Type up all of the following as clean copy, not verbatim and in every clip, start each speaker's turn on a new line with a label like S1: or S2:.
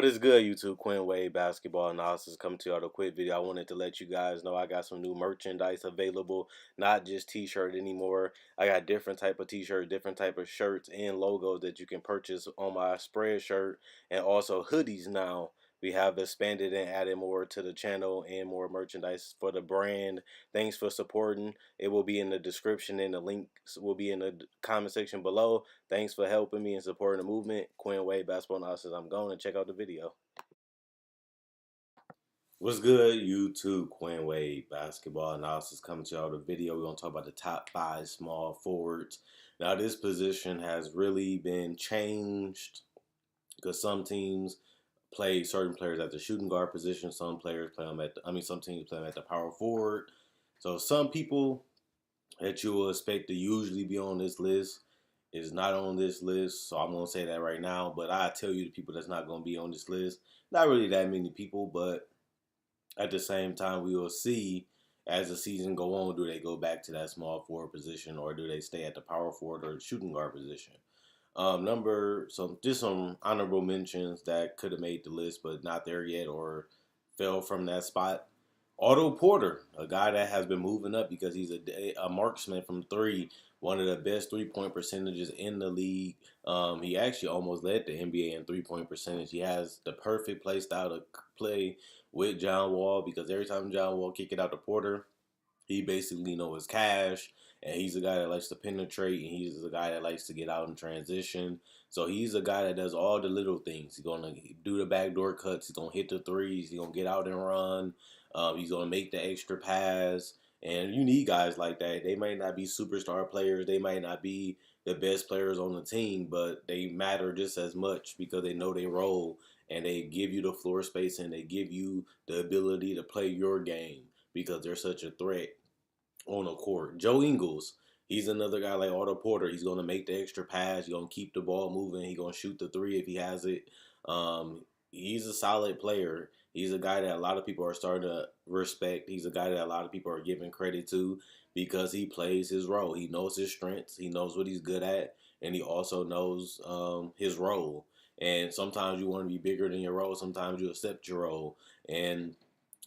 S1: is good, YouTube? Quinn Wade Basketball Analysis coming to you with a quick video. I wanted to let you guys know I got some new merchandise available, not just t-shirt anymore. I got different type of t-shirt, different type of shirts and logos that you can purchase on my spread shirt, and also hoodies now. We have expanded and added more to the channel and more merchandise for the brand. Thanks for supporting. It will be in the description and the links will be in the comment section below. Thanks for helping me and supporting the movement. Quinn Wade Basketball Analysis. I'm going to check out the video. What's good, YouTube? Quinn Wade Basketball Analysis coming to y'all with a video. We're going to talk about the top 5 small forwards. Now, this position has really been changed because some teams play certain players at the shooting guard position. Some players play them some teams play them at the power forward. So some people that you will expect to usually be on this list is not on this list. So I'm going to say that right now. But I tell you the people that's not going to be on this list. Not really that many people, but at the same time, we will see as the season go on, do they go back to that small forward position or do they stay at the power forward or the shooting guard position? Just some honorable mentions that could have made the list but not there yet or fell from that spot. Otto Porter, a guy that has been moving up because he's a marksman from three, one of the best three-point percentages in the league. He actually almost led the NBA in three-point percentage. He has the perfect play style to play with John Wall because every time John Wall kick it out to Porter, he basically knows his cash, and he's a guy that likes to penetrate, and he's a guy that likes to get out in transition. So he's a guy that does all the little things. He's going to do the backdoor cuts. He's going to hit the threes. He's going to get out and run. He's going to make the extra pass. And you need guys like that. They might not be superstar players. They might not be the best players on the team, but they matter just as much because they know their role, and they give you the floor space, and they give you the ability to play your game because they're such a threat on the court. Joe Ingles, he's another guy like Otto Porter. He's going to make the extra pass. He's going to keep the ball moving. He's going to shoot the three if he has it. He's a solid player. He's a guy that a lot of people are starting to respect. He's a guy that a lot of people are giving credit to because he plays his role. He knows his strengths. He knows what he's good at, and he also knows his role. And sometimes you want to be bigger than your role. Sometimes you accept your role. And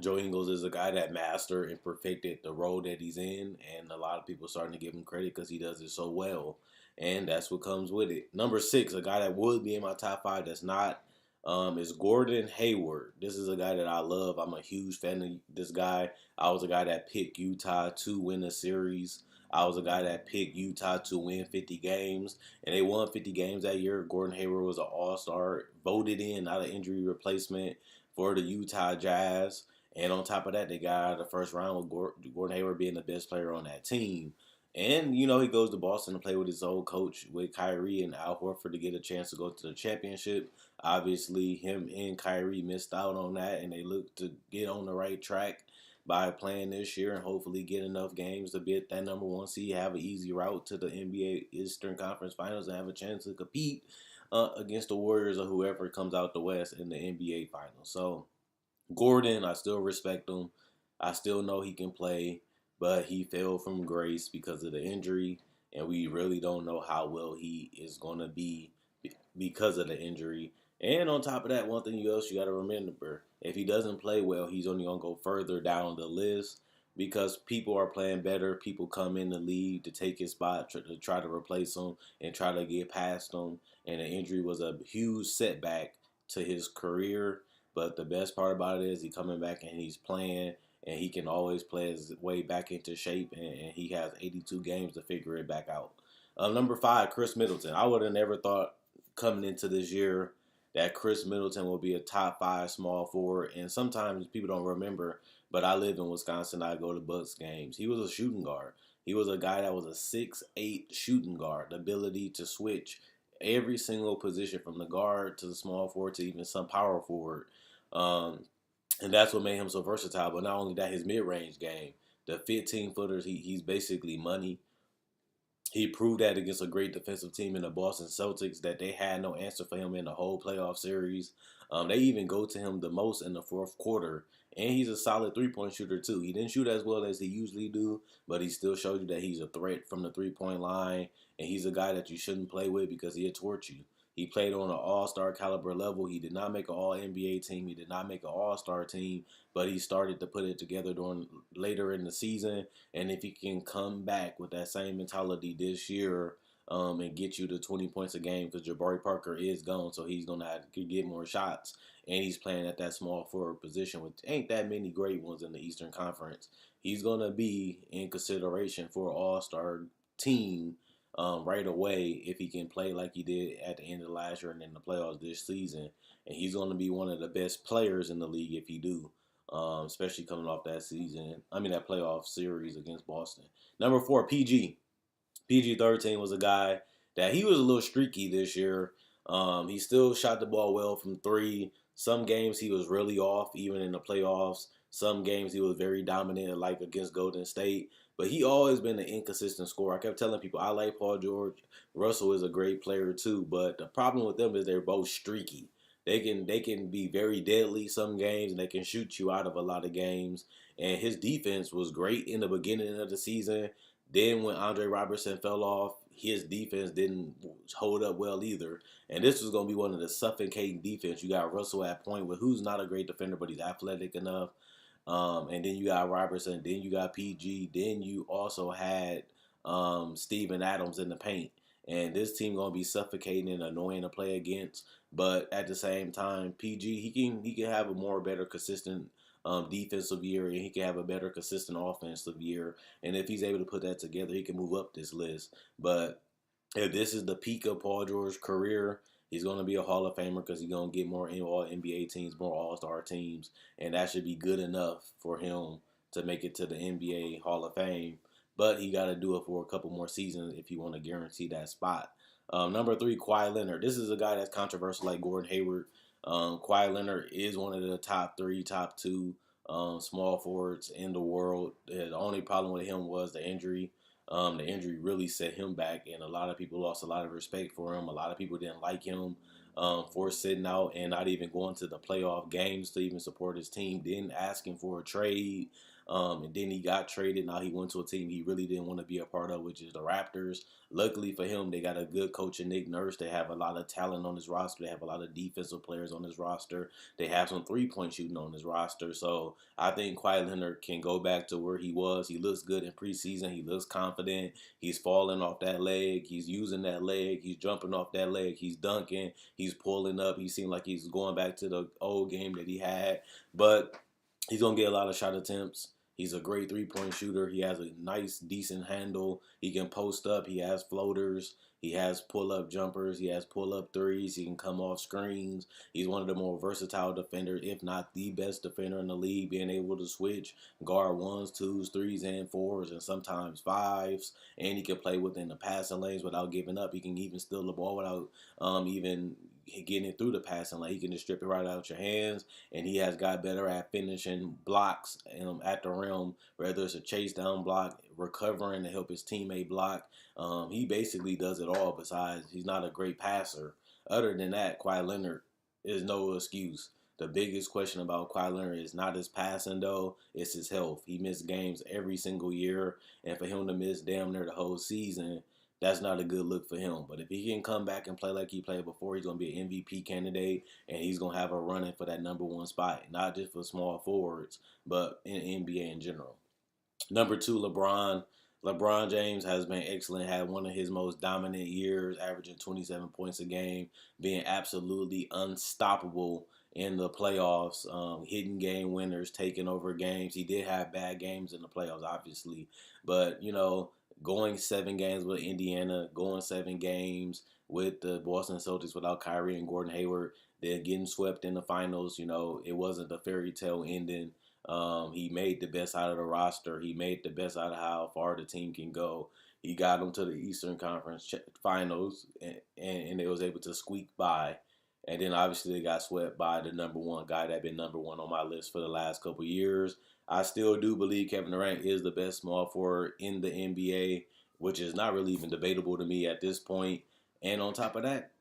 S1: Joe Ingles is a guy that mastered and perfected the role that he's in, and a lot of people are starting to give him credit because he does it so well, and that's what comes with it. Number 6, a guy that would be in my top 5 that's not, is Gordon Hayward. This is a guy that I love. I'm a huge fan of this guy. I was a guy that picked Utah to win the series. I was a guy that picked Utah to win 50 games, and they won 50 games that year. Gordon Hayward was an all-star, voted in, not an injury replacement for the Utah Jazz. And on top of that, they got out of the first round with Gordon Hayward being the best player on that team. And, you know, he goes to Boston to play with his old coach, with Kyrie and Al Horford, to get a chance to go to the championship. Obviously, him and Kyrie missed out on that, and they look to get on the right track by playing this year and hopefully get enough games to be at that number 1 seed, have an easy route to the NBA Eastern Conference Finals, and have a chance to compete against the Warriors or whoever comes out the West in the NBA Finals. So, Gordon, I still respect him. I still know he can play, but he fell from grace because of the injury, and we really don't know how well he is going to be because of the injury. And on top of that, one thing else you got to remember, if he doesn't play well, he's only going to go further down the list because people are playing better. People come in the league to take his spot, to try to replace him and try to get past him. And the injury was a huge setback to his career. But the best part about it is he's coming back and he's playing, and he can always play his way back into shape, and he has 82 games to figure it back out. Number 5, Chris Middleton. I would have never thought coming into this year that Chris Middleton will be a top 5 small forward. And sometimes people don't remember, but I live in Wisconsin. I go to Bucks games. He was a shooting guard. He was a guy that was a 6'8" shooting guard, the ability to switch every single position from the guard to the small forward to even some power forward. And that's what made him so versatile. But not only that, his mid-range game, the 15-footers, he's basically money. He proved that against a great defensive team in the Boston Celtics that they had no answer for him in the whole playoff series. They even go to him the most in the fourth quarter. And he's a solid three-point shooter, too. He didn't shoot as well as he usually do, but he still showed you that he's a threat from the three-point line. And he's a guy that you shouldn't play with because he'll torch you. He played on an all-star caliber level. He did not make an all-NBA team. He did not make an all-star team, but he started to put it together during later in the season. And if he can come back with that same mentality this year, and get you to 20 points a game, because Jabari Parker is gone, so he's gonna have to get more shots, and he's playing at that small forward position, with ain't that many great ones in the Eastern Conference. He's gonna be in consideration for an All-Star team right away if he can play like he did at the end of last year and in the playoffs this season. And he's going to be one of the best players in the league if he do, especially coming off that season. I mean, that playoff series against Boston. Number 4, PG. PG-13 was a guy that he was a little streaky this year. He still shot the ball well from three. Some games he was really off, even in the playoffs. Some games he was very dominant, like against Golden State. But he always been an inconsistent scorer. I kept telling people I like Paul George. Russell is a great player too, but the problem with them is they're both streaky. They can be very deadly some games, and they can shoot you out of a lot of games. And his defense was great in the beginning of the season. Then when Andre Robertson fell off, his defense didn't hold up well either. And this was going to be one of the suffocating defense. You got Russell at point with who's not a great defender, but he's athletic enough. And then you got Robertson. Then you got PG. Then you also had Steven Adams in the paint. And this team going to be suffocating and annoying to play against. But at the same time, PG, he can have a more better consistent defensive year, and he can have a better consistent offensive year. And if he's able to put that together, he can move up this list. But if this is the peak of Paul George's career, he's going to be a Hall of Famer because he's going to get more all NBA teams, more All-Star teams, and that should be good enough for him to make it to the NBA Hall of Fame. But he got to do it for a couple more seasons if you want to guarantee that spot. Number 3, Kawhi Leonard. This is a guy that's controversial like Gordon Hayward. Kawhi Leonard is one of the top 3, top 2 small forwards in the world. The only problem with him was the injury. The injury really set him back, and a lot of people lost a lot of respect for him. A lot of people didn't like him for sitting out and not even going to the playoff games to even support his team. Didn't ask him for a trade. And then he got traded. Now he went to a team he really didn't want to be a part of, which is the Raptors. Luckily for him, they got a good coach in Nick Nurse. They have a lot of talent on his roster. They have a lot of defensive players on his roster. They have some three-point shooting on his roster. So I think Kawhi Leonard can go back to where he was. He looks good in preseason. He looks confident. He's falling off that leg. He's using that leg. He's jumping off that leg. He's dunking. He's pulling up. He seemed like he's going back to the old game that he had. But he's going to get a lot of shot attempts. He's a great three-point shooter. He has a nice, decent handle. He can post up. He has floaters. He has pull-up jumpers. He has pull-up threes. He can come off screens. He's one of the more versatile defenders, if not the best defender in the league, being able to switch, guard 1s, 2s, 3s, and 4s, and sometimes 5s. And he can play within the passing lanes without giving up. He can even steal the ball without even getting it through the passing lane. He can just strip it right out your hands, and he has got better at finishing blocks at the rim, whether it's a chase down block, recovering to help his teammate block. He basically does it all. Besides, he's not a great passer. Other than that, Kawhi Leonard is no excuse. The biggest question about Kawhi Leonard is not his passing, though. It's his health. He missed games every single year, and for him to miss damn near the whole season, that's not a good look for him. But if he can come back and play like he played before, he's going to be an MVP candidate, and he's going to have a run-in for that number 1 spot, not just for small forwards, but in NBA in general. Number 2, LeBron. LeBron James has been excellent, had one of his most dominant years, averaging 27 points a game, being absolutely unstoppable in the playoffs, hitting game winners, taking over games. He did have bad games in the playoffs, obviously, but, going 7 games with Indiana, going 7 games with the Boston Celtics without Kyrie and Gordon Hayward, then getting swept in the finals, it wasn't a fairy tale ending. He made the best out of the roster. He made the best out of how far the team can go. He got them to the Eastern Conference Finals, and they was able to squeak by. And then obviously they got swept by the number 1 guy that been number 1 on my list for the last couple years. I still do believe Kevin Durant is the best small forward in the NBA, which is not really even debatable to me at this point. And on top of that,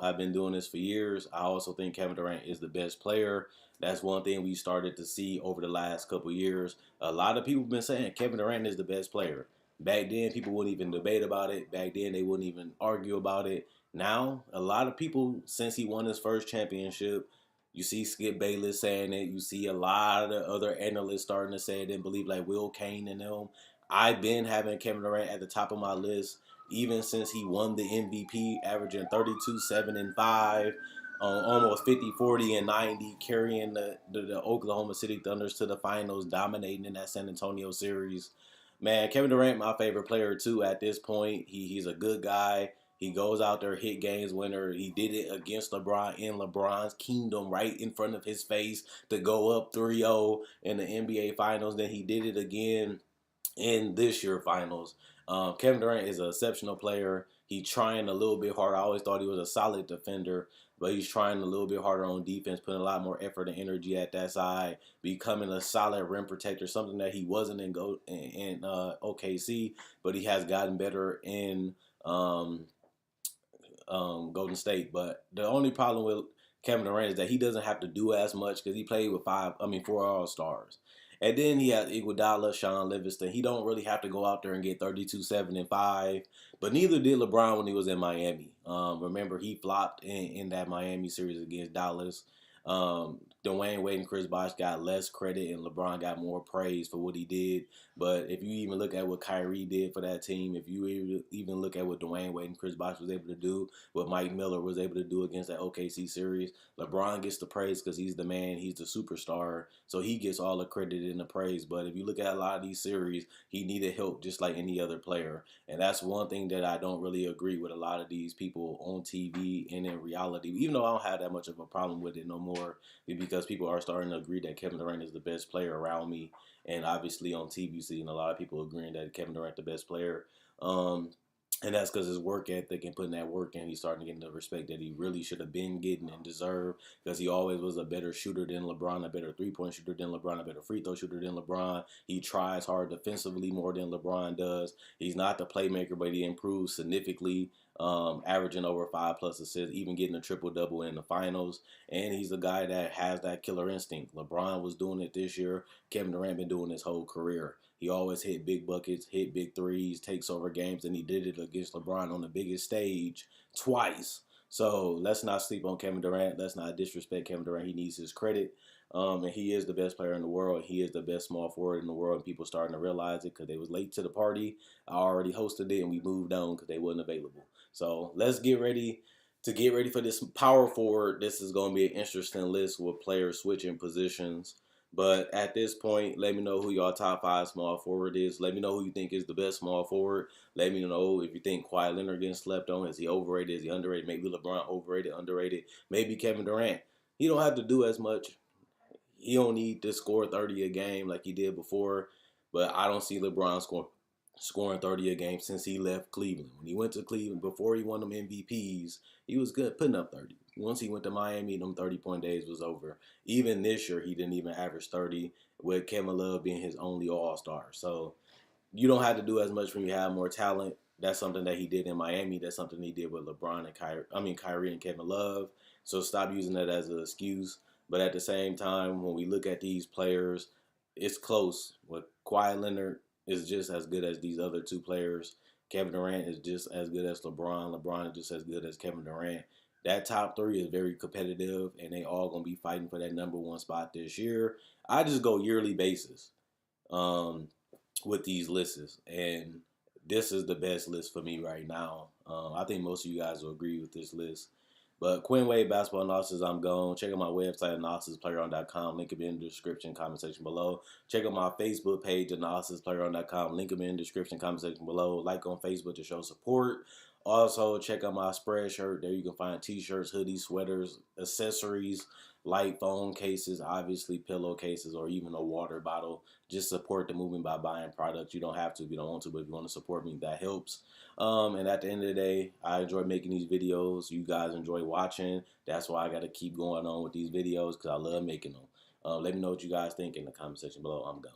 S1: I've been doing this for years. I also think Kevin Durant is the best player. That's one thing we started to see over the last couple years. A lot of people have been saying Kevin Durant is the best player. Back then, people wouldn't even debate about it. Back then, they wouldn't even argue about it. Now, a lot of people, since he won his first championship, you see Skip Bayless saying it. You see a lot of the other analysts starting to say it and believe, like Will Kane and them. I've been having Kevin Durant at the top of my list even since he won the MVP, averaging 32, 7, and 5, almost 50, 40, and 90, carrying the Oklahoma City Thunders to the finals, dominating in that San Antonio series. Man, Kevin Durant, my favorite player too at this point. He's a good guy. He goes out there, hit games winner. He did it against LeBron in LeBron's kingdom right in front of his face to go up 3-0 in the NBA Finals. Then he did it again in this year finals. Kevin Durant is an exceptional player. He's trying a little bit harder. I always thought he was a solid defender, but he's trying a little bit harder on defense, putting a lot more effort and energy at that side, becoming a solid rim protector, something that he wasn't in OKC, but he has gotten better in Golden State. But the only problem with Kevin Durant is that he doesn't have to do as much because he played with 4 All-Stars. And then he has Iguodala, Sean Livingston. He don't really have to go out there and get 32, 7, and 5. But neither did LeBron when he was in Miami. Remember, he flopped in that Miami series against Dallas. Dwayne Wade and Chris Bosh got less credit, and LeBron got more praise for what he did. But if you even look at what Kyrie did for that team, if you even look at what Dwayne Wade and Chris Bosh was able to do, what Mike Miller was able to do against that OKC series, LeBron gets the praise because he's the man, he's the superstar, so he gets all the credit and the praise. But if you look at a lot of these series, he needed help just like any other player. And that's one thing that I don't really agree with a lot of these people on TV and in reality, even though I don't have that much of a problem with it no more, because people are starting to agree that Kevin Durant is the best player around me. And obviously on TV, seeing a lot of people agreeing that Kevin Durant the best player. And that's because his work ethic and putting that work in, he's starting to get the respect that he really should have been getting and deserved, because he always was a better shooter than LeBron, a better three-point shooter than LeBron, a better free throw shooter than LeBron. He tries hard defensively more than LeBron does. He's not the playmaker, but he improves significantly, averaging over 5+ assists, even getting a triple-double in the finals. And he's the guy that has that killer instinct. LeBron was doing it this year. Kevin Durant been doing his whole career. He always hit big buckets, hit big threes, takes over games, and he did it against LeBron on the biggest stage twice. So let's not sleep on Kevin Durant. Let's not disrespect Kevin Durant. He needs his credit. And he is the best player in the world. He is the best small forward in the world, and people starting to realize it because they was late to the party. I already hosted it, and we moved on because they wasn't available. So let's get ready for this power forward. This is going to be an interesting list with players switching positions. But at this point, let me know who your top 5 small forward is. Let me know who you think is the best small forward. Let me know if you think Kawhi Leonard getting slept on. Is he overrated? Is he underrated? Maybe LeBron overrated, underrated. Maybe Kevin Durant. He don't have to do as much. He don't need to score 30 a game like he did before. But I don't see LeBron scoring 30 a game since he left Cleveland. When he went to Cleveland, before he won them MVPs, he was good putting up 30. Once he went to Miami, them 30-point days was over. Even this year, he didn't even average 30, with Kevin Love being his only All-Star. So you don't have to do as much when you have more talent. That's something that he did in Miami. That's something he did with LeBron and Kyrie and Kevin Love. So stop using that as an excuse. But at the same time, when we look at these players, it's close. With Kawhi Leonard is just as good as these other 2 players. Kevin Durant is just as good as LeBron. LeBron is just as good as Kevin Durant. That top 3 is very competitive, and they all going to be fighting for that number 1 spot this year. I just go yearly basis with these lists, and this is the best list for me right now. I think most of you guys will agree with this list. But Quinn Wade Basketball Analysis, I'm gone. Check out my website, analysisplayground.com. Link will be in the description, comment section below. Check out my Facebook page, analysisplayground.com. Link will be in the description, comment section below. Like on Facebook to show support. Also, check out my Spreadshirt. There you can find t-shirts, hoodies, sweaters, accessories, light phone cases, obviously pillowcases, or even a water bottle. Just support the movement by buying products. You don't have to if you don't want to, but if you want to support me, that helps. And at the end of the day, I enjoy making these videos. You guys enjoy watching. That's why I got to keep going on with these videos, because I love making them. Let me know what you guys think in the comment section below. I'm gone.